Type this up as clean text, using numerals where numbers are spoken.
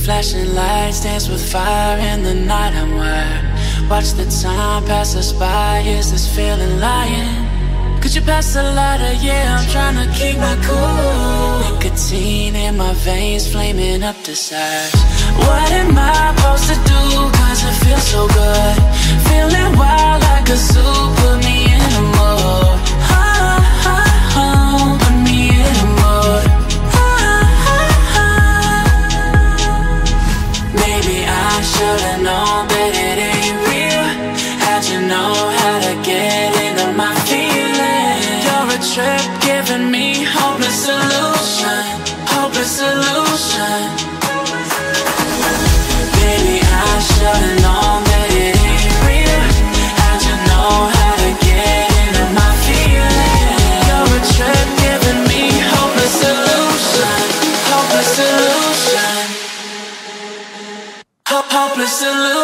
Flashing lights dance with fire in the night. I'm wired. Watch the time pass us by. Is this feeling lying? Could you pass the lighter? Yeah, I'm trying to keep my cool. Nicotine in my veins, flaming up desires. What am I supposed to do? Cause it feels so good. Feeling wild like a zoo. Put me in a mood. Put me in a mood. Maybe I should've known that it ain't real. How'd you know how to get into my feelings? You're a trip giving me hopeless solution. Hopeless solution. Baby, I should've known that it ain't real. How'd you know how to get into my feelings? You're a trip giving me hopeless solution. Hopeless solution. Hopeless solution.